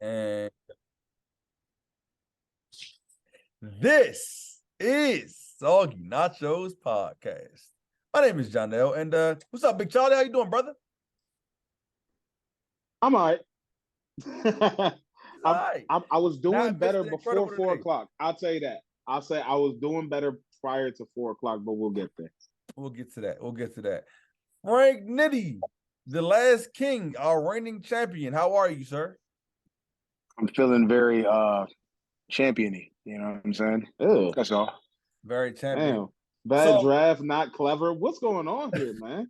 And this is Soggy Nachos Podcast. My name is Jonell, and what's up, Big Charlie? How you doing, brother? I'm all right. All right. I was doing better before 4 today. o'clock. I'll tell you that. I'll say I was doing better prior to 4 o'clock, but we'll get there. We'll get to that. Frank Nitty, the last king, our reigning champion. How are you, sir? I'm feeling very champion-y, you know what I'm saying? Ew. That's all. Very champion. Damn. Bad draft, not clever. What's going on here, man?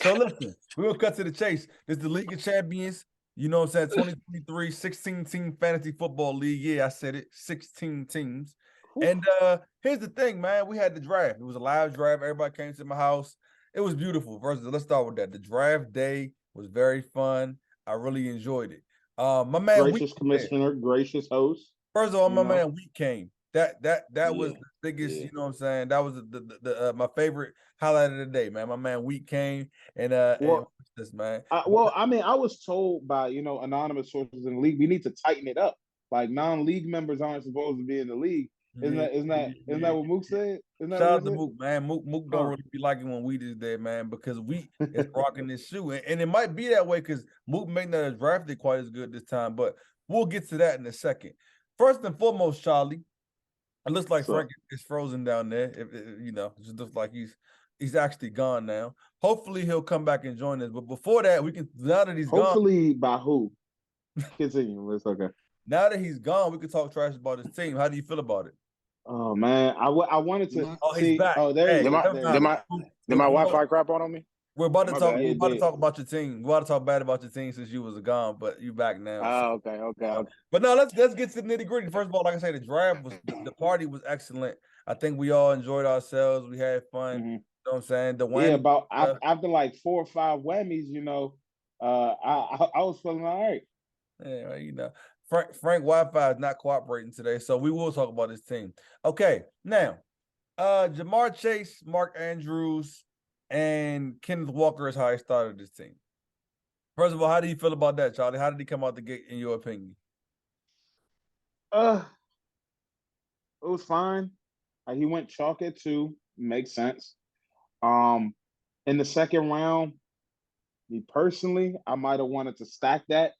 So listen, we'll cut to the chase. This is the League of Champions. You know what I'm saying? 2023, 16-team fantasy football league. Yeah, I said it. 16 teams. And here's the thing, man. We had the draft. It was a live draft. Everybody came to my house. It was beautiful. First, let's start with that. The draft day was very fun. I really enjoyed it. My man, gracious commissioner, gracious host. First of all, my man, Week came. That was the biggest. You know what I'm saying? That was the my favorite highlight of the day, man. My man, Week came and this man. I was told by anonymous sources in the league we need to tighten it up. Like non-league members aren't supposed to be in the league. Isn't that what Mook said? Shout out to Mook, man. Mook don't really be liking when Wheat is there, man, because Wheat is rocking this shoe. And it might be that way because Mook may not have drafted quite as good this time, but we'll get to that in a second. First and foremost, Charlie, it looks like Frank is frozen down there. It just looks like he's actually gone now. Hopefully he'll come back and join us. But before that, now that he's hopefully by who? Continue. It's okay. Now that he's gone, we can talk trash about his team. How do you feel about it? Oh man, I wanted to. He's back. Oh, there did my Wi-Fi crap on me? We're about to talk. We're about to talk about your team. We're about to talk bad about your team since you was gone, but you back now. Oh, okay. But no, let's get to the nitty gritty. First of all, like I say, the draft was the party was excellent. I think we all enjoyed ourselves. We had fun. Mm-hmm. You know what I'm saying? The whammy, after like 4 or 5 whammies, I was feeling all right. Yeah, Frank Wi-Fi is not cooperating today, so we will talk about his team. Okay, now, Jamar Chase, Mark Andrews, and Kenneth Walker is how he started this team. First of all, how do you feel about that, Charlie? How did he come out the gate, in your opinion? It was fine. He went chalk at 2. Makes sense. In the second round, me personally, I might have wanted to stack that.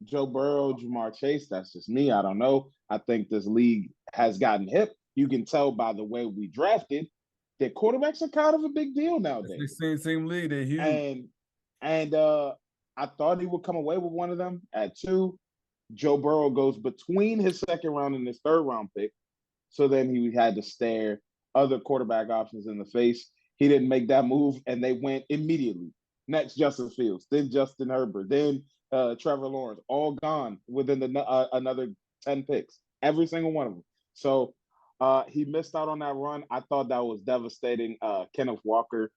Joe Burrow, Jamar Chase, that's just me. I don't know. I think this league has gotten hip. You can tell by the way we drafted that quarterbacks are kind of a big deal nowadays. 16-team league, they're huge. And I thought he would come away with one of them at 2. Joe Burrow goes between his second round and his third round pick. So then he had to stare other quarterback options in the face. He didn't make that move, and they went immediately. Next, Justin Fields, then Justin Herbert, then Trevor Lawrence, all gone within another 10 picks, every single one of them. So he missed out on that run. I thought that was devastating. Kenneth Walker,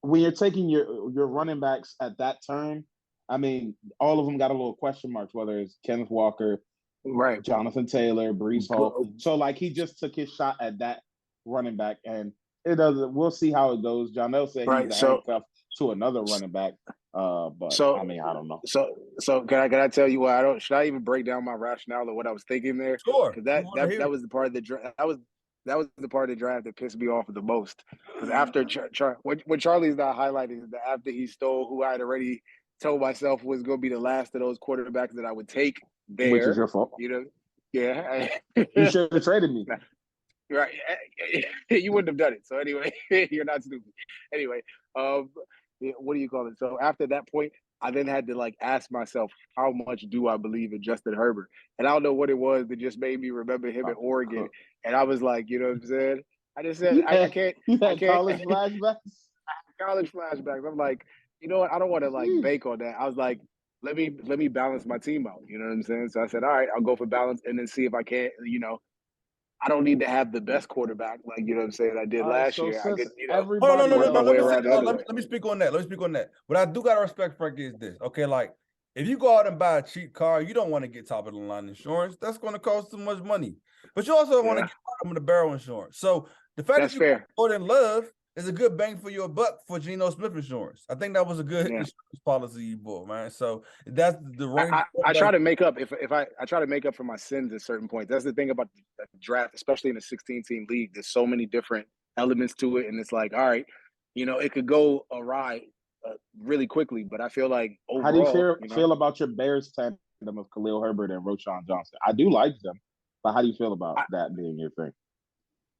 when you're taking your running backs at that turn, I mean, all of them got a little question marks, whether it's Kenneth Walker, right, Jonathan Taylor, Breece Hall. So like he just took his shot at that running back, and it doesn't. We'll see how it goes. Jonell said he's a handcuff to another running back. But I mean, I don't know. So can I tell you what should I even break down my rationale of what I was thinking there? Sure. Because that was the part of the draft. That was the part of the draft that pissed me off the most. Because after what Charlie's not highlighting is that after he stole who I had already told myself was going to be the last of those quarterbacks that I would take there. Which is your fault. Yeah. You should have traded me. Right. You wouldn't have done it. So anyway, you're not stupid. Anyway, what do you call it? So after that point, I then had to ask myself, how much do I believe in Justin Herbert? And I don't know what it was that just made me remember him in Oregon. And I was like, you know what I'm saying? I just said, I can't. College flashbacks? College flashbacks. I'm like, you know what? I don't want to bake on that. I was like, let me balance my team out. You know what I'm saying? So I said, all right, I'll go for balance and then see if I can't, I don't need to have the best quarterback, you know what I'm saying, I did last year. I could, Let me speak on that. What I do got to respect, Frankie, is this. Okay, if you go out and buy a cheap car, you don't want to get top of the line insurance. That's going to cost too much money. But you also want to get bottom of the barrel insurance. So the fact that you got Jordan Love, is a good bang for your buck for Geno Smith insurance. I think that was a good insurance policy you bought, man. So that's the range. I try to make up if I try to make up for my sins at certain points. That's the thing about the draft, especially in a 16-team league. There's so many different elements to it, and it's like, all right, it could go awry really quickly. But I feel like overall, how do you feel about your Bears tandem of Khalil Herbert and Roschon Johnson? I do like them, but how do you feel about that being your thing?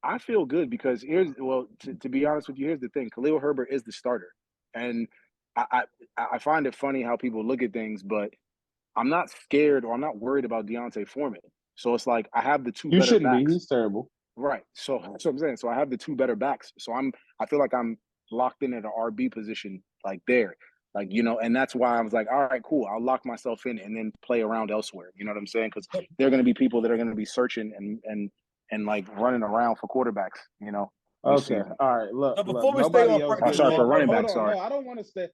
I feel good because to be honest with you, here's the thing: Khalil Herbert is the starter, and I find it funny how people look at things, but I'm not scared or I'm not worried about Deontay Foreman. So it's like I have the two. You better shouldn't backs. be. He's terrible. Right. So that's what I'm saying. So I have the two better backs. So I feel like I'm locked in at an RB position, like there. Like, and that's why I was like, all right, cool. I'll lock myself in and then play around elsewhere. You know what I'm saying? Because there are going to be people that are going to be searching and like running around for quarterbacks, Okay. All right. Look, before we nobody stay else on, sorry for running back. Hold on. Sorry. No, I don't want to stay.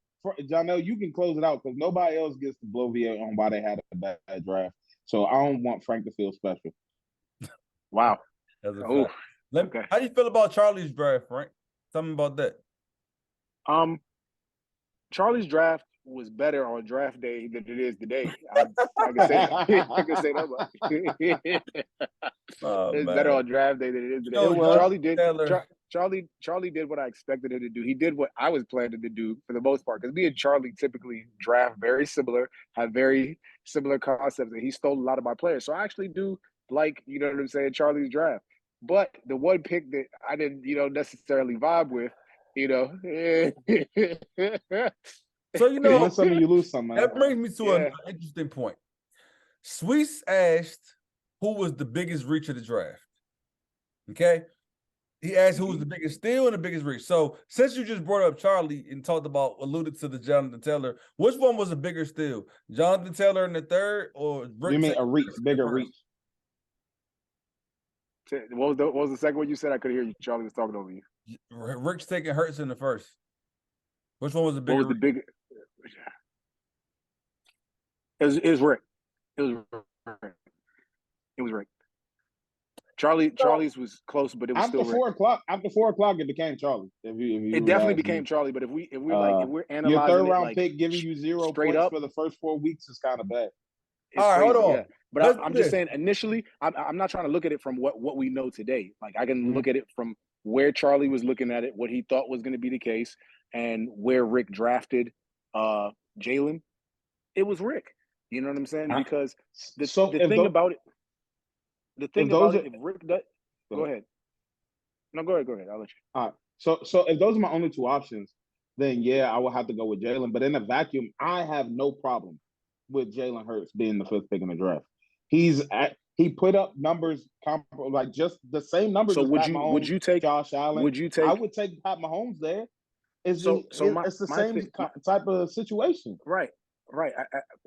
John, you can close it out because nobody else gets to blow VA on why they had a bad draft. So I don't want Frank to feel special. Wow. That's a fact. Okay. How do you feel about Charlie's draft, Frank? Tell me about that. Charlie's draft was better on draft day than it is today. I can say that. I can say that much. It's better on draft day than it is today. Charlie did what I expected him to do. He did what I was planning to do for the most part. Because me and Charlie typically draft very similar, have very similar concepts, and he stole a lot of my players. So I actually do like, you know what I'm saying, Charlie's draft. But the one pick that I didn't, necessarily vibe with, So you win some, you lose some, man. That brings me to an interesting point. Sweets asked who was the biggest reach of the draft. Okay. He asked who was the biggest steal and the biggest reach. So since you just brought up Charlie and alluded to the Jonathan Taylor, which one was a bigger steal? Jonathan Taylor in the third or Rick? You mean a reach, bigger reach? What was the second one you said? I couldn't hear you. Charlie was talking over you. Rick's taking Hurts in the first. Which one was the bigger? What was the big? It was Rick. It was Rick. Charlie's was close, but it was after still 4 o'clock. After 4 o'clock, it became Charlie. It definitely became Charlie. But if we're analyzing your third round it, pick giving you 0 points for the first 4 weeks is kind of bad. All right, hold on. Yeah. But I'm just saying, initially, I'm not trying to look at it from what we know today. Like I can look at it from where Charlie was looking at it, what he thought was going to be the case, and where Rick drafted Jalen. It was Rick. You know what I'm saying? Because the thing about it, if Rick does, go ahead. No, go ahead. I'll let you. All right. So if those are my only 2 options, then yeah, I will have to go with Jalen. But in a vacuum, I have no problem with Jalen Hurts being the 5th pick in the draft. He put up numbers comparable, like just the same numbers. So as would you take Josh Allen? I would take Pat Mahomes there. It's the same type of situation. Right.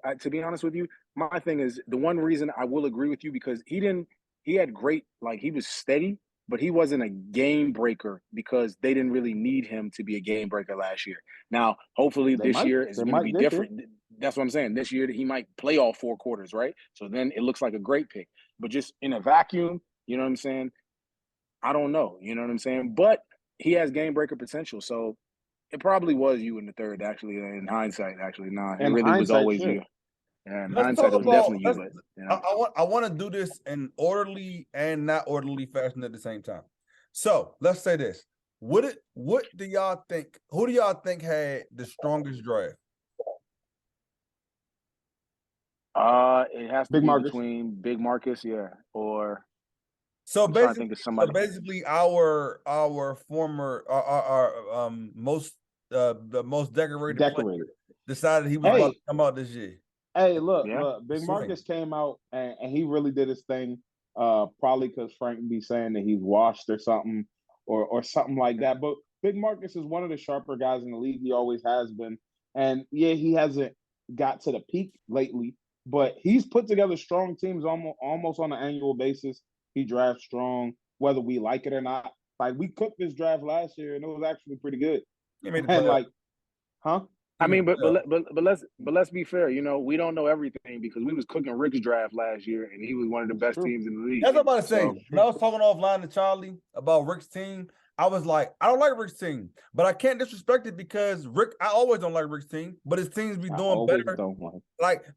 I, to be honest with you, my thing is the one reason I will agree with you because he had great, like he was steady, but he wasn't a game breaker because they didn't really need him to be a game breaker last year. Now, hopefully this year is going to be different. That's what I'm saying. This year he might play all 4 quarters, right? So then it looks like a great pick. But just in a vacuum, you know what I'm saying? I don't know. You know what I'm saying? But he has game breaker potential. So it probably was you in the third, actually, in hindsight, actually. Nah, it really was always you. Yeah, in hindsight, it was definitely you. But, I want to do this in orderly and not orderly fashion at the same time. So let's say this. What do y'all think? Who do y'all think had the strongest draft? It has to be between Big Marcus, or so basically, our former our most the most decorated player decided he was about to come out this year. Hey, look, Big Marcus came out and he really did his thing. Probably because Frank be saying that he's washed or something, or something like that. But Big Marcus is one of the sharper guys in the league. He always has been, and yeah, he hasn't got to the peak lately. But he's put together strong teams almost on an annual basis. He drafts strong, whether we like it or not. Like we cooked this draft last year, and it was actually pretty good. I mean, but let's be fair. You know, we don't know everything because we was cooking Rick's draft last year, and he was one of the best teams in the league. That's what I'm about to say. When I was talking offline to Charlie about Rick's team, I was like, I don't like Rick's team, but I can't disrespect it because I always don't like Rick's team, but his teams be doing better.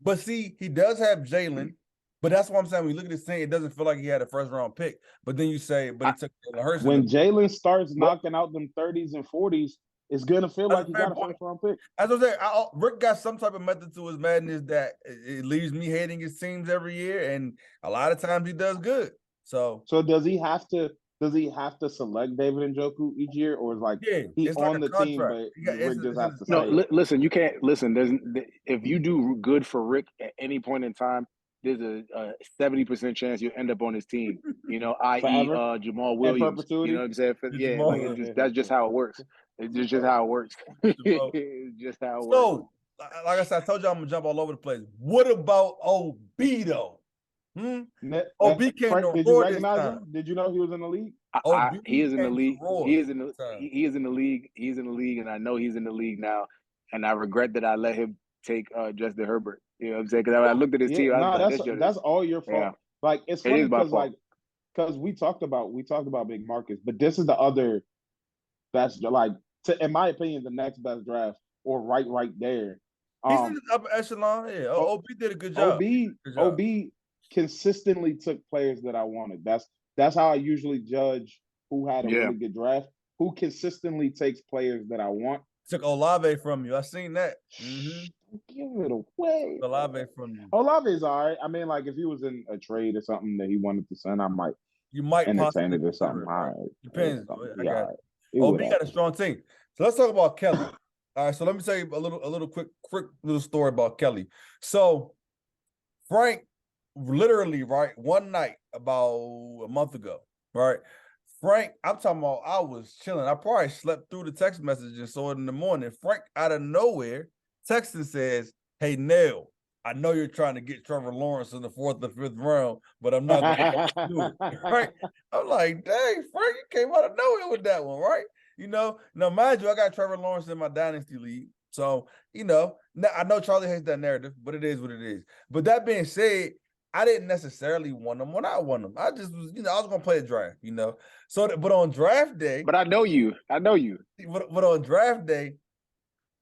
But see, he does have Jalen, but that's what I'm saying. When you look at this thing, it doesn't feel like he had a first round pick. But then you say, but he took Jalen Hurts. When Jalen starts knocking out them 30s and 40s, it's gonna feel like he got a first round pick. As I was saying, Rick got some type of method to his madness that it leaves me hating his teams every year, and a lot of times he does good. So does he have to? Does he have to select David Njoku each year, or is like he's on the team, but Rick just has to say? Listen, you can't listen. If you do good for Rick at any point in time, there's a 70% chance you'll end up on his team. You know, i.e. Jamal Williams. You know what I'm saying? That's just how it works. It's just how it works. It's just how it works. So, like I said, I told you I'm gonna jump all over the place. What about OB though? OB came Frank, to did you recognize him? Did you know he was in the league? He is in the league. He is in the league. He's in the league, and I know he's in the league now. And I regret that I let him take Justin Herbert. You know what I'm saying? Because I looked at his team. That's all your fault. Yeah. Like it's funny because we talked about Big Marcus, but this is the other. That's like, in my opinion, the next best draft or right there. He's in the upper echelon. Yeah, OB did a good job. OB consistently took players that I wanted. That's how I usually judge who had a really good draft. Who consistently takes players that I want. Took Olave from you. I seen that. Give it away. Olave from you. Olave's all right. I mean, like if he was in a trade or something that he wanted to send, you might entertain it or something. All right. Depends. OB got a strong team. So let's talk about Kelly. All right. So let me tell you a little quick little story about Kelly. So Frank, literally, right, one night about a month ago, right? Frank, I'm talking about I was chilling. I probably slept through the text message and saw it in the morning. Frank, out of nowhere, texts and says, "Hey, Neil, I know you're trying to get Trevor Lawrence in the 4th or 5th round, but I'm not going to do it." Right? I'm like, dang, Frank, you came out of nowhere with that one, right? You know, now mind you, I got Trevor Lawrence in my dynasty league. So, you know, now I know Charlie hates that narrative, but it is what it is. But that being said, I didn't necessarily want him when I won him. I just was, I was gonna play a draft, So, but on draft day, but I know you. But on draft day,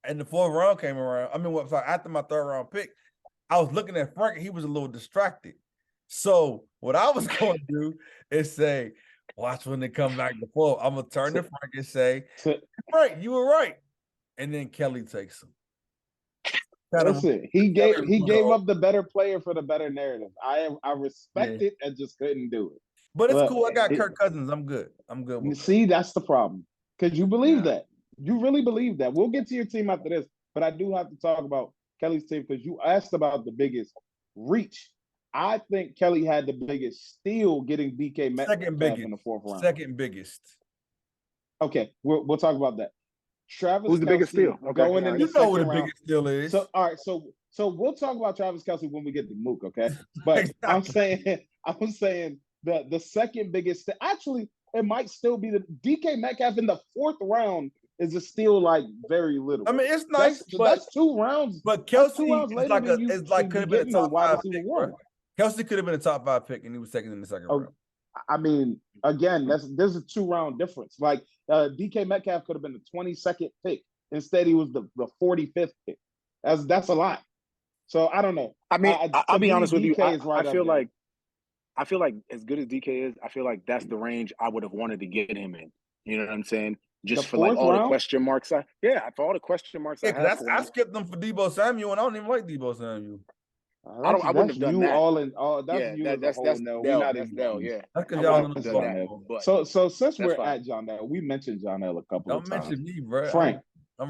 and the 4th round came around. I mean, after my 3rd round pick, I was looking at Frank. He was a little distracted. So what I was going to do is say, "Watch when they come back to 4." I'm gonna turn to Frank and say, "Frank, you were right." And then Kelly takes him. Listen, he gave up the better player for the better narrative. I respect it and just couldn't do it. But it's cool. I got Kirk Cousins. I'm good. See, that's the problem. Because you believe that. You really believe that. We'll get to your team after this, but I do have to talk about Kelly's team because you asked about the biggest reach. I think Kelly had the biggest steal getting DK Metcalf in the 4th round. Second biggest. Okay, we'll talk about that. Travis Who's the biggest steal? Going in the second round. Who the biggest steal is. So all right, so we'll talk about Travis Kelce when we get to Mook, okay? But exactly. I'm saying the second biggest actually it might still be the DK Metcalf in the 4th round is a steal like very little. I mean, it's nice, but that's 2 rounds. But Kelce could have been a top 5 pick. Kelce could have been a top 5 pick, and he was taken in the 2nd round. I mean, again, there's a 2-round difference. Like DK Metcalf could have been the 22nd pick. Instead, he was the 45th pick. That's a lot. So I don't know. I mean, I'll be honest with you. I feel like as good as DK is, I feel like that's the range I would have wanted to get him in. You know what I'm saying? Just for like all the question marks. For all the question marks. I skipped them for Deebo Samuel, and I don't even like Deebo Samuel. I wouldn't have done that. That's you. That's Dell. Yeah. That's because y'all don't know that. So since we're at John L, we mentioned John L a couple of times. Don't mention me, bro.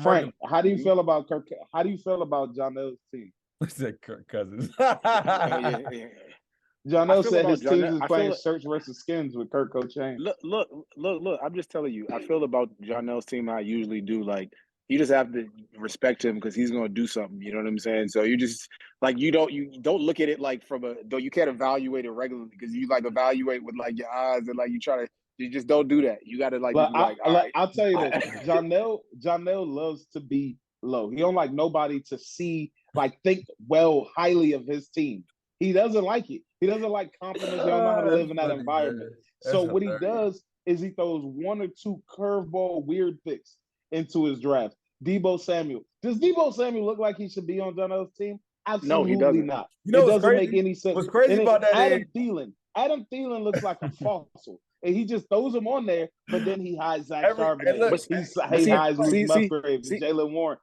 Frank, how do you feel about Kirk? How do you feel about John L's team? I said Kirk Cousins. John L said his team is playing Search versus Skins with Kirk Cochain. Look. I'm just telling you. I feel about John L's team how I usually do. Like, you just have to respect him because he's going to do something. You know what I'm saying? So you just like you don't look at it like though you can't evaluate it regularly because you like evaluate with like your eyes and like you just don't do that. You got to like. I'll tell you this: John L loves to be low. He don't like nobody to think highly of his team. He doesn't like it. He doesn't like compliments. He don't know how to live in that environment. So what he does is he throws one or two curveball weird picks into his draft. Debo Samuel. Does Debo Samuel look like he should be on John Elway's team? No, he Absolutely doesn't. not. You know It what's doesn't crazy? make any sense. What's crazy And about that Adam is Thielen. Adam Thielen looks like a fossil. And he just throws him on there, but then he hides Zach Charbonnet. look, He hides Luke Musgrave and Jalen Warren.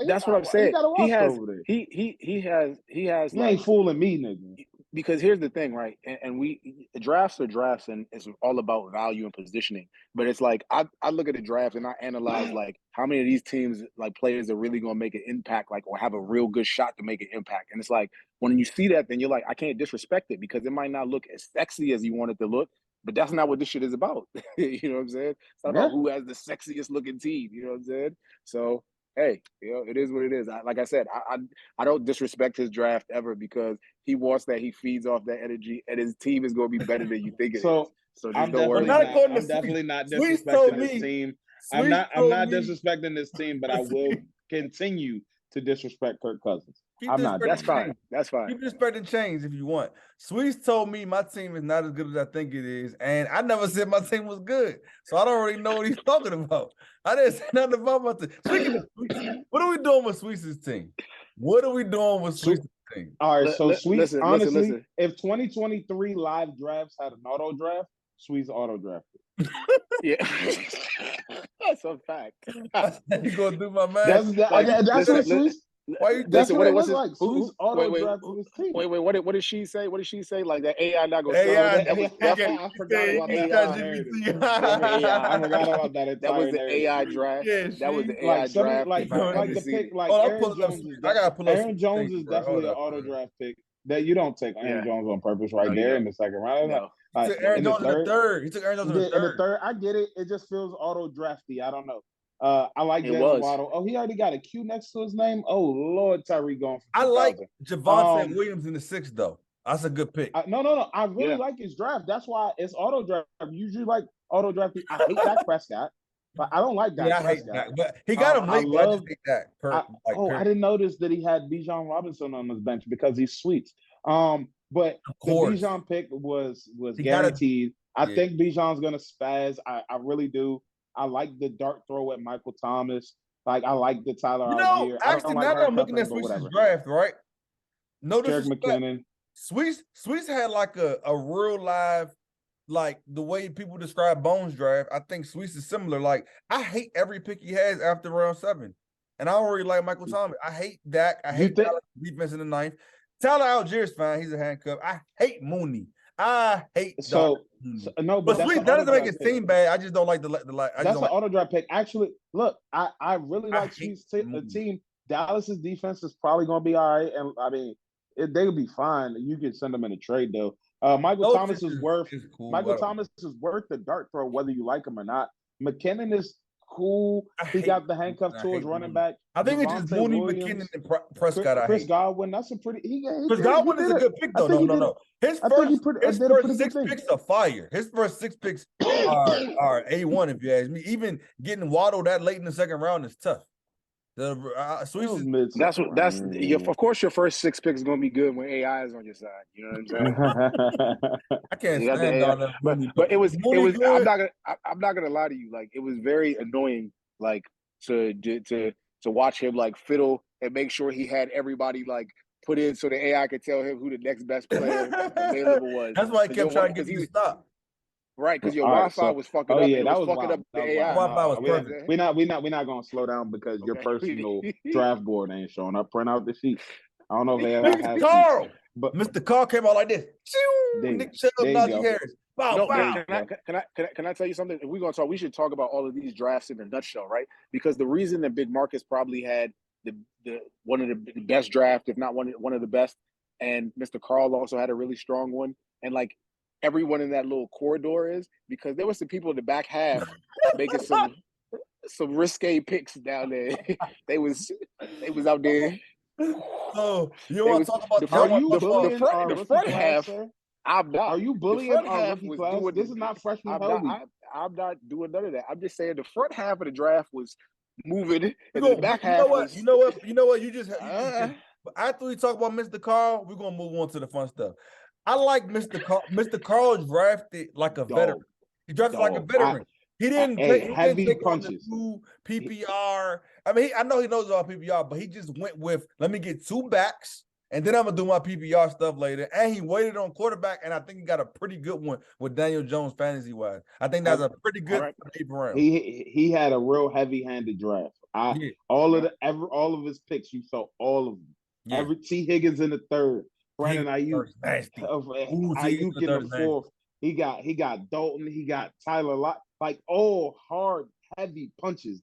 That's what I'm saying. He got a roster over there. He has He like, ain't fooling me, nigga. because here's the thing, right? And we drafts are drafts, and it's all about value and positioning. But it's like I look at the draft and I analyze like how many of these teams, like players, are really gonna make an impact, like, or have a real good shot to make an impact. And it's like when you see that, then you're like, I can't disrespect it because it might not look as sexy as you want it to look. But that's not what this shit is about. You know what I'm saying? It's not about who has the sexiest looking team. You know what I'm saying? So hey, it is what it is. Like I said, I don't disrespect his draft ever because he wants that. He feeds off that energy, and his team is going to be better than you think it is. So just I'm don't worry. definitely not disrespecting this team. I'm not disrespecting this team, but I will continue to disrespect Kirk Cousins. I'm not. That's fine. That's fine. Keep disrespecting chains if you want. Sweets told me my team is not as good as I think it is, and I never said my team was good, so I don't really know what he's talking about. I didn't say nothing about my team. Speaking of Sweets, what are we doing with Sweets' team? What are we doing with Sweets' team? All right, so Sweets, honestly, listen. If 2023 live drafts had an auto draft, Sweets auto drafted. Yeah, that's a fact. You gonna do my man? That's what Sweets. Why you that's what it was like? Who's auto drafting this team? Wait. What did she say? What did she say? Like that AI not gonna AI. I forgot about that. I forgot about that. That was the AI draft. Yeah, that was the AI draft. Like the pick. Like Aaron Jones is definitely an auto draft pick that you don't take Aaron Jones on purpose there in the second round. No. He took Aaron Jones in the third. He took Aaron Jones in the third. I get it. It just feels auto drafty. I don't know. I like Jalen Waddle. Oh, he already got a Q next to his name. Oh Lord, Tyree going for 2,000. I like Javonte Williams in the sixth though. That's a good pick. No. I really like his draft. That's why it's auto draft. I usually like auto draft. I hate Dak Prescott, but I don't like Dak Prescott. I hate Dak, but he got him late. I just hate Dak. I didn't notice that he had Bijan Robinson on his bench because he's sweet. But the Bijan pick was guaranteed. I think Bijan's gonna spaz. I really do. I like the dart throw at Michael Thomas. Like I like the Tyler Algier. Actually, now that I'm looking at Sweets' draft, right? Notice McKinnon. Sweets had like a real live, like the way people describe Bones draft. I think Sweets is similar. Like I hate every pick he has after round 7, and I don't really like Michael Thomas. I hate Dak. I hate defense in the 9th. Tyler Algier is fine. He's a handcuff. I hate Mooney. I hate no, but Sweet that doesn't make it seem bad. I just don't like the that's an auto draft pick. Actually, look, I really like Sweet's the team. Dallas's defense is probably going to be all right, and I mean they'll be fine. You can send them in a trade though. Michael Thomas is worth the dart throw whether you like him or not. McKinnon is cool. He got the handcuff to his running back. I think it's just Mooney, McKinnon, and Prescott. Chris Godwin. That's a pretty. Chris Godwin is a good pick though. No. His first 6 picks are fire. His first 6 picks are A1 if you ask me. Even getting Waddle that late in the second round is tough. Of course your first 6 picks is gonna be good when AI is on your side. You know what I'm saying? I can't stand all that. But it was. I'm not gonna lie to you. Like it was very annoying. Like to watch him like fiddle and make sure he had everybody like put in so the AI could tell him who the next best player available was. That's why he kept trying to get you to stop. Right, because your Wi-Fi was fucking up. That was fucking up the AI. Wi-Fi was perfect. We're not gonna slow down because your personal draft board ain't showing up. Print out the sheet. I don't know if they ever have Carl, but Mr. Carl came out like this. Nick Chubb, Najee Harris. Can I tell you something? If we're gonna talk, we should talk about all of these drafts in a nutshell, right? Because the reason that Big Marcus probably had the one of the best draft, if not one of the best, and Mr. Carl also had a really strong one, and like everyone in that little corridor is because there was some people in the back half making some risque picks down there. they was out there. Oh, you want to talk about the front half? I'm not. Are you bullying our rookie class? This is not freshman Hobie. I'm not doing none of that. I'm just saying the front half of the draft was moving, and the back half was. You know what? You just after we talk about Mr. Carl, we're gonna move on to the fun stuff. I like Mr. Carl. Mr. Carl drafted like a veteran. He drafted like a Dog, veteran. He didn't heavy take on the punches. two PPR. I mean, I know he knows all PPR, but he just went with, let me get two backs, and then I'm going to do my PPR stuff later. And he waited on quarterback, and I think he got a pretty good one with Daniel Jones fantasy-wise. I think that's a pretty good eighth round. He had a real heavy-handed draft. All of his picks, you saw all of them. Yeah. Every T. Higgins in the third, Brandon Ayuk, nasty. Ayuk in the fourth. He got Dalton. He got Tyler Lock. Like all hard, heavy punches.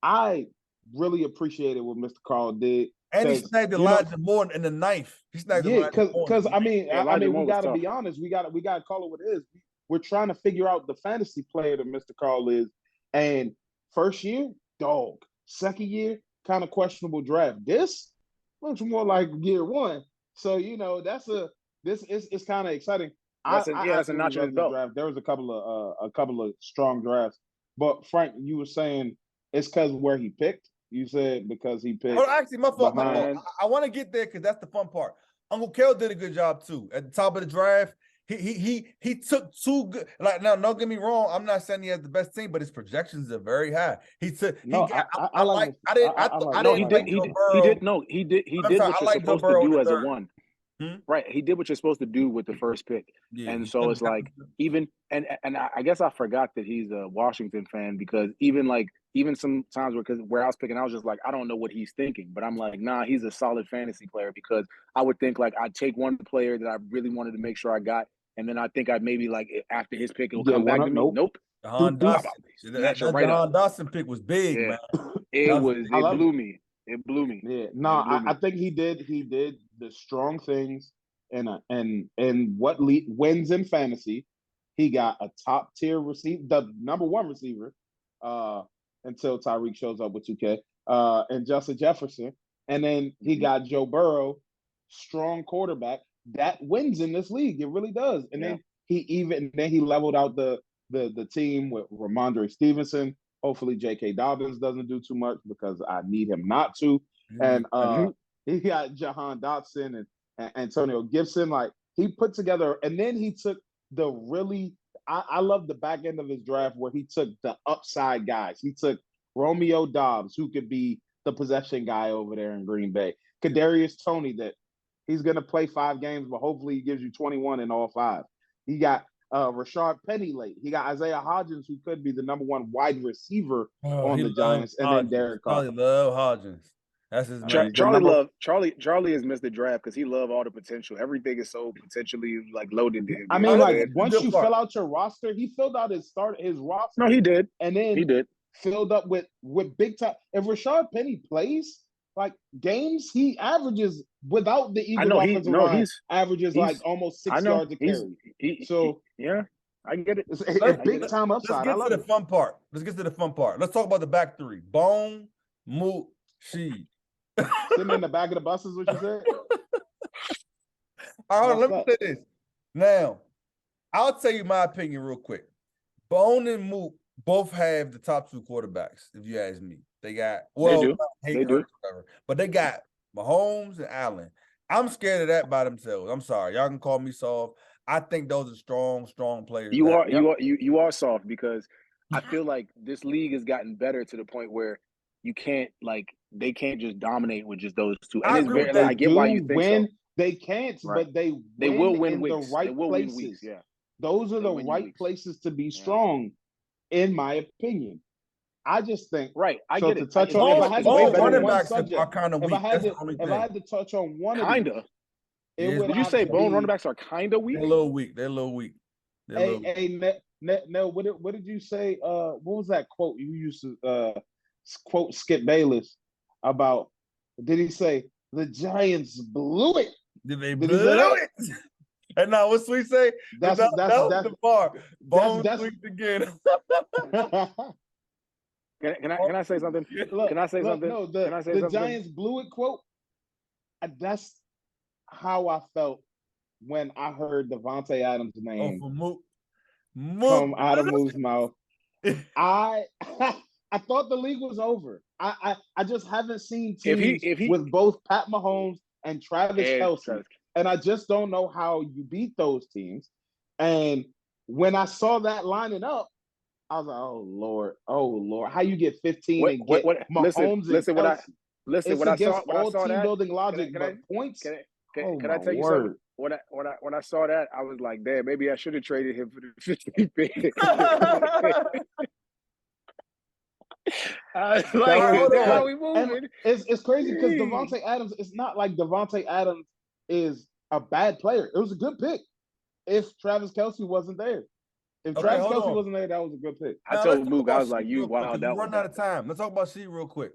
I really appreciated what Mr. Carl did. And he snagged Elijah Moore in the ninth. He snagged because I mean, we got to be tough. honest. We got to call it what it is. We're trying to figure out the fantasy player that Mr. Carl is. And first year, dog. Second year, kind of questionable draft. This looks more like year one. So it's kind of exciting. That's a notch in his belt. Draft. There was a couple of strong drafts, but Frank, you were saying it's because where he picked. You said because he picked. Oh, actually, my fault. I want to get there because that's the fun part. Uncle Kel did a good job too. At the top of the draft, he took two good. Like now, don't get me wrong. I'm not saying he has the best team, but his projections are very high. He did. He did what you're supposed to do as a one. Right. He did what you're supposed to do with the first pick. Yeah, and so it's like even and I guess I forgot that he's a Washington fan because even some times where I was picking, I was just like, I don't know what he's thinking. But I'm like, nah, he's a solid fantasy player because I would think like I'd take one player that I really wanted to make sure I got, and then I think I'd maybe like after his pick it'll come back to me. Nope. Jahan Dotson. That Jahan Dotson pick was big, man. It blew me. It blew me. Yeah, no, I think he did the strong things and what wins in fantasy. He got a top tier receiver, the number one receiver, until Tyreek shows up with 2K, and Justin Jefferson, and then he got Joe Burrow, strong quarterback that wins in this league. It really does. And then he leveled out the team with Ramondre Stevenson. Hopefully, J.K. Dobbins doesn't do too much because I need him not to. And he got Jahan Dotson and Antonio Gibson. Like he put together, and then he took the really. I love the back end of his draft where he took the upside guys. He took Romeo Doubs, who could be the possession guy over there in Green Bay. Kadarius Toney, that he's going to play 5 games, but hopefully he gives you 21 in all 5. He got Rashard Penny late. He got Isaiah Hodgins, who could be the number one wide receiver on the Giants, and then Derek Carr. Charlie love Hodgins. That's his name. Charlie has missed the draft because he loved all the potential. Everything is so potentially like loaded to him. I mean, like once you fill out your roster, he filled out his roster. No, he did, and then he did filled up with big time. If Rashard Penny plays like games, he averages without the Eagles offensive line. Averages like almost 6 yards a carry. Yeah, I get it. It's big time upside. Let's get to the fun part. Let's talk about the back three. Bone, Moot, Sheed. Sitting in the back of the bus is what you said? All right, let me say this. Now, I'll tell you my opinion real quick. Bone and Moot both have the top 2 quarterbacks, if you ask me. They got, they do. But they got Mahomes and Allen. I'm scared of that by themselves. I'm sorry. Y'all can call me soft. I think those are strong players. You are soft because I feel like this league has gotten better to the point where they can't just dominate with just those 2. And I get why you think so. They can't, right. But they will win weeks. The right places. Weeks, yeah. Those are the right places to be strong, in my opinion. I just think I get it. Touch on, running backs are kind of weak. If I had to touch on one of them, did you say Bone running backs are kind of weak? They're a little weak. Nell, what did you say? What was that quote you used to quote Skip Bayless about? Did he say the Giants blew it? Did they blow it? And now what's Sweet say? That's the bar. Bone sweet again. Can I say something? Can I say something? No, the Giants blew it quote. That's how I felt when I heard Devontae Adams' name come out of Moot's mouth. I thought the league was over. I just haven't seen teams with both Pat Mahomes and Travis Kelce, and I just don't know how you beat those teams. And when I saw that lining up, I was like, oh Lord, how you get 15 and get Mahomes and Kelsey? It's When I against saw all team that, building logic, can I but points. Oh can my I tell you word! something? When I saw that, I was like, damn, maybe I should have traded him for the 15 pick. I was That like, was, hold damn, how on. we and moving? it's crazy because Jeez. Devontae Adams. It's not like Devontae Adams is a bad player. It was a good pick. If Travis Kelsey wasn't there, if Okay, Travis hold Kelsey on. wasn't there, that was a good pick. I Now let's told talk Mook, I about was like, She you real quick wild because out we're with running out that. of time. Let's talk about She real quick.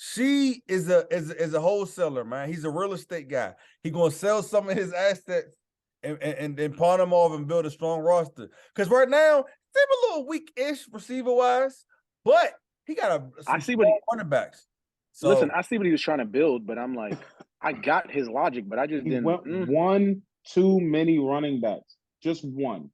She is a wholesaler, man. He's a real estate guy. He gonna sell some of his assets and then pawn them off and build a strong roster. Because right now, they're a little weak-ish receiver-wise, but he got some see what strong running backs. So Listen, I see what he was trying to build, but I'm like, I got his logic, but I just He didn't. went one too many running backs. Just one.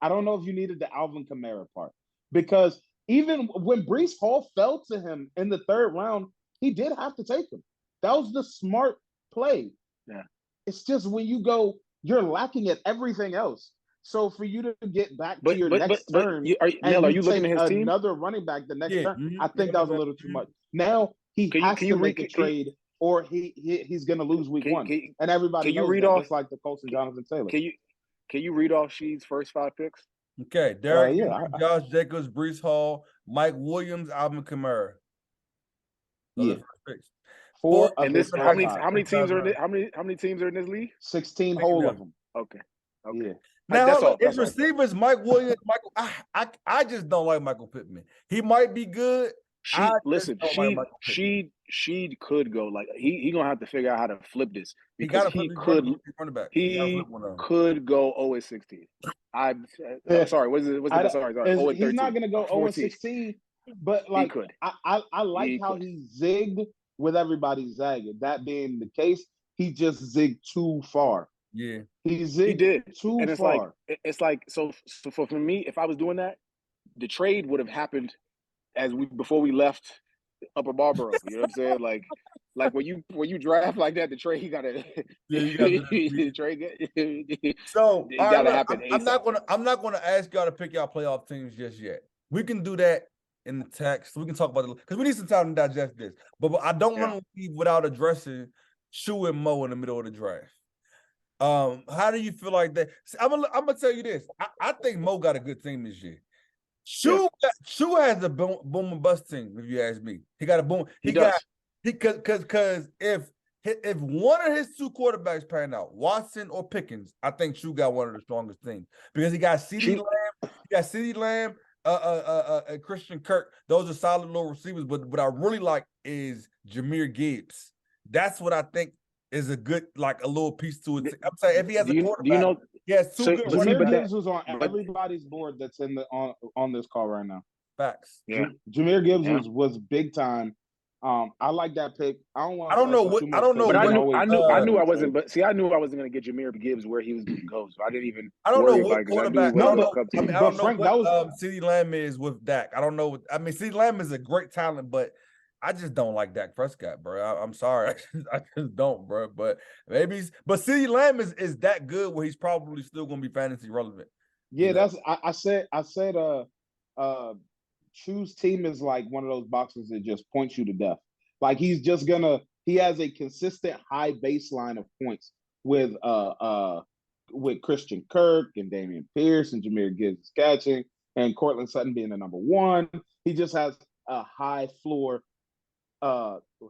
I don't know if you needed the Alvin Kamara part because even when Brees Hall fell to him in the third round, he did have to take him. That was the smart play. Yeah. It's just when you go, you're lacking at everything else. So for you to get back to your next turn and Nell, are you you looking take at his team? another running back the next turn, I think Yeah, that was a little too much. Now he has to make a trade or he's going to lose week one. And everybody knows that, just like the Colts and Jonathan Taylor. Can you read off Sheed's first 5 picks? Okay, Derek Henry, Josh Jacobs, Brees Hall, Mike Williams, Alvin Kamara. Those are the first picks. And this, how many teams are in it? How many teams are in this league? 16 whole of them. Okay. Yeah. Now, that's his receivers, Mike Williams, Michael. I just don't like Michael Pittman. He might be good. Sheed could go like he gonna have to figure out how to flip this because he could go 0-16. I'm sorry. What's it? Sorry. 0-13. He's not gonna go 0-16, but like I like how he zigged with everybody zagging. That being the case, he just zigged too far. Yeah, he did too and it's far. It's like so for me, if I was doing that, the trade would have happened before we left Upper Marlboro. You know what I'm saying? Like when you draft like that, the trade you gotta the trade. So it gotta happen. I'm not gonna ask y'all to pick y'all playoff teams just yet. We can do that in the text. We can talk about it because we need some time to digest this. But I don't want to leave without addressing Shu and Mo in the middle of the draft. How do you feel like that? See, I'm gonna tell you this. I think Mo got a good team this year. Shu has a boom and bust team. If you ask me, he got a boom. Because if one of his two quarterbacks pan out, Watson or Pickens, I think Shu got one of the strongest teams because he got CeeDee Lamb, Christian Kirk. Those are solid little receivers. But what I really like is Jahmyr Gibbs. That's what I think is a good, like a little piece to it. I'm saying if he has a quarterback, he has two good running backs. Jahmyr Gibbs was on everybody's board that's in the on this call right now. Facts. Yeah, Jahmyr Gibbs was big time. I like that pick. I don't know. But I knew I wasn't. But see, I knew I wasn't going to get Jahmyr Gibbs where he was going to go. So I didn't even. I don't know what quarterback. I don't know Frank, what CeeDee Lamb is with Dak. I don't know. I mean, CeeDee Lamb is a great talent, but I just don't like Dak Prescott, bro. I'm sorry, I just don't, bro. But maybe, CeeDee Lamb is that good where he's probably still going to be fantasy relevant. Yeah, that's. I said. Chu's team is like one of those boxes that just points you to death. Like he has a consistent high baseline of points with Christian Kirk and Dameon Pierce and Jahmyr Gibbs catching and Cortland Sutton being the number one. He just has a high floor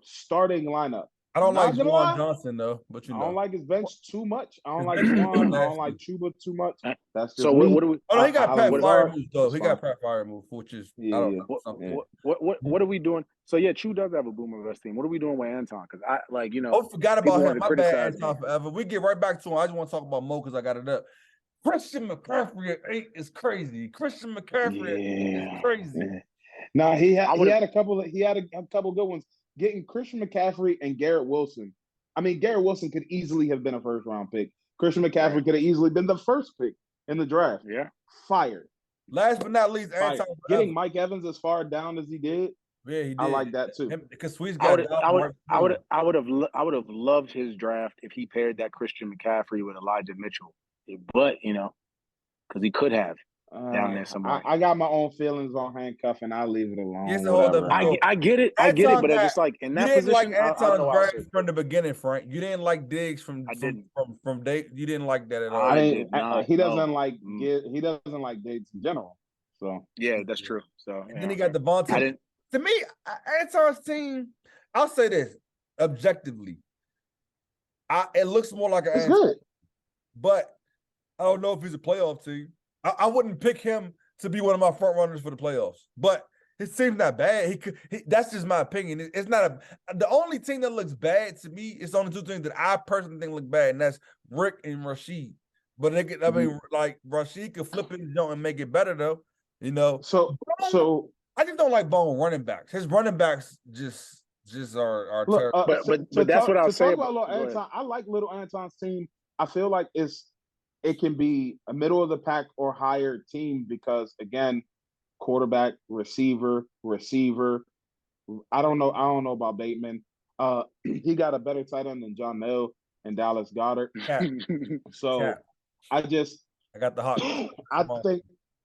starting lineup. I don't like Juwan Johnson though, but I don't like his bench too much. I don't like Juwan. I don't like Chuba too much. That's just so. What do we? Oh, he got Pat Fryermuth though. He got Pat Fryermuth, which is I don't know. What are we doing? So yeah, Chu does have a boomer bust team. What are we doing with Anton? Because I forgot about him. My bad, Anton forever. We get right back to him. I just want to talk about Mo because I got it up. Christian McCaffrey at 8 is crazy. Christian McCaffrey is crazy. Yeah. Now he had a couple good ones. Getting Christian McCaffrey and Garrett Wilson. I mean, Garrett Wilson could easily have been a first-round pick. Christian McCaffrey could have easily been the first pick in the draft. Yeah. Fired. Last but not least, Anton getting Mike Evans as far down as he did. Yeah, he did. I like that too. Because Sweet's got I would have loved his draft if he paired that Christian McCaffrey with Elijah Mitchell. But because he could have down there somewhere. I got my own feelings on handcuffing. I'll leave it alone. Here's the hold up. I get it, but it's just like in that position. You didn't like Anton's draft from the beginning, Frank. You didn't like Diggs from day. You didn't like that at all. He doesn't like Diggs in general. So yeah, that's true. So and then he got Devontae. To me, Anton's team. I'll say this objectively. It looks more like it's good, but I don't know if he's a playoff team. I wouldn't pick him to be one of my front runners for the playoffs, but his team's not bad. That's just my opinion. It's not the only team that looks bad to me. It's only two things that I personally think look bad, and that's Rick and Rashid. But like Rashid could flip it and make it better though. You know. So I just don't like Bone running backs. His running backs just are terrible. But that's what I'll say about little Anton. I like little Anton's team. I feel like it can be a middle of the pack or higher team because again, quarterback, receiver. I don't know about Bateman. He got a better tight end than John Neal and Dallas Goedert. I got the hot.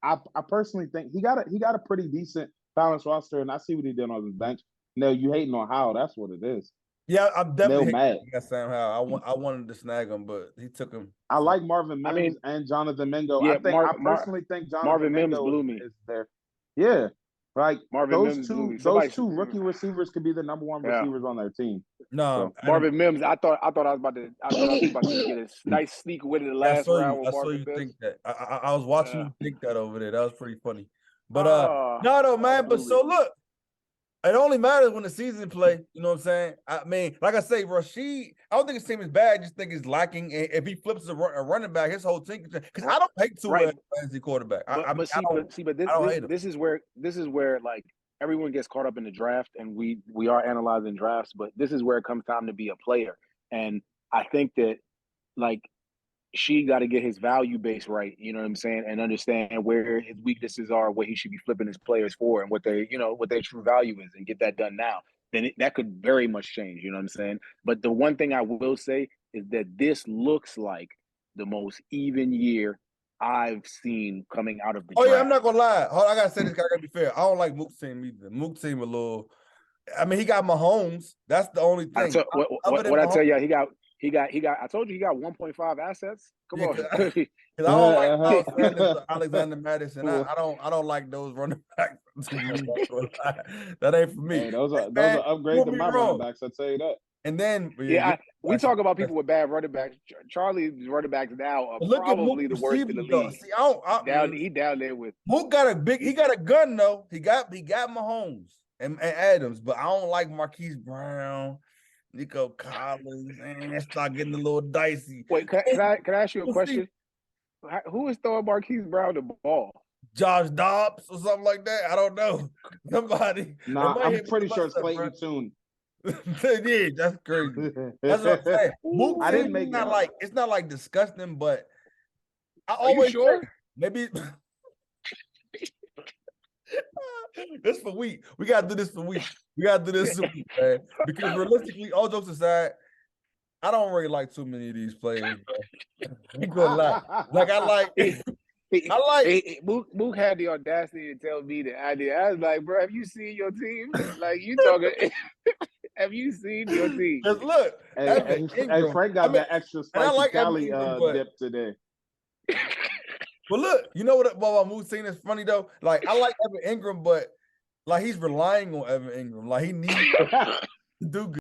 I personally think he got a pretty decent balanced roster, and I see what he did on his bench. No, you hating on Howell? That's what it is. Yeah, I'm definitely mad. Sam Howell. I wanted to snag him, but he took him. I like Marvin Mims and Jonathan Mingo. Yeah, I personally think Marvin Mims Mingo blew me. is there. Yeah, like those two rookie receivers could be the number one receivers on their team. No, so, Marvin Mims. I thought I was about to get a nice sneak win in the last round with Marvin Mims. Think that. I was watching you think that over there. That was pretty funny. But no, man. But so look. It only matters when the season play. You know what I'm saying? I mean, like I say, Rashid, I don't think his team is bad. I just think it's lacking. If he flips a running back, his whole team. Because I don't hate Tua as a fantasy quarterback. This is where like everyone gets caught up in the draft, and we are analyzing drafts. But this is where it comes time to be a player, and I think that like she got to get his value base right, you know what I'm saying, and understand where his weaknesses are, what he should be flipping his players for, and what their true value is, and get that done now. Then that could very much change, you know what I'm saying? But the one thing I will say is that this looks like the most even year I've seen coming out of the draft. Yeah, I'm not gonna lie. I gotta say this. I gotta be fair. I don't like Mook's team either. Mook's team a little. I mean, he got Mahomes. That's the only thing. What I tell you, he got. I told you he got 1.5 assets. Come on. Because I don't like Alexander Madison. I don't like those running backs. That ain't for me. Hey, those are upgrades to my running backs. I'll tell you that. And then we talk about people with bad running backs. Charlie's running backs now are probably the worst in the league. See, he down there with Mook got a gun though. He got Mahomes and Adams, but I don't like Marquise Brown. Nico Collins, and it's not getting a little dicey. Wait, can I ask you a question? Who is throwing Marquise Brown the ball? Josh Dobbs or something like that? I don't know. Somebody. Nah, I'm pretty sure it's Clayton Tune. Yeah, that's crazy. That's what I'm saying. Mook, I didn't make it's not like disgusting, but I always sure? Maybe this for week. We gotta do this for week. We gotta do this for week, man. Because realistically, all jokes aside, I don't really like too many of these players. I'm gonna lie. Like Mook had the audacity to tell me the idea. I was like, bro, have you seen your team? Like you talking? Have you seen your team? Look, hey, Frank got that extra spicy Cali dip today. But look, you know what about Mook's team is funny though? Like I like Evan Ingram, but like he's relying on Evan Ingram. Like he needs to do good.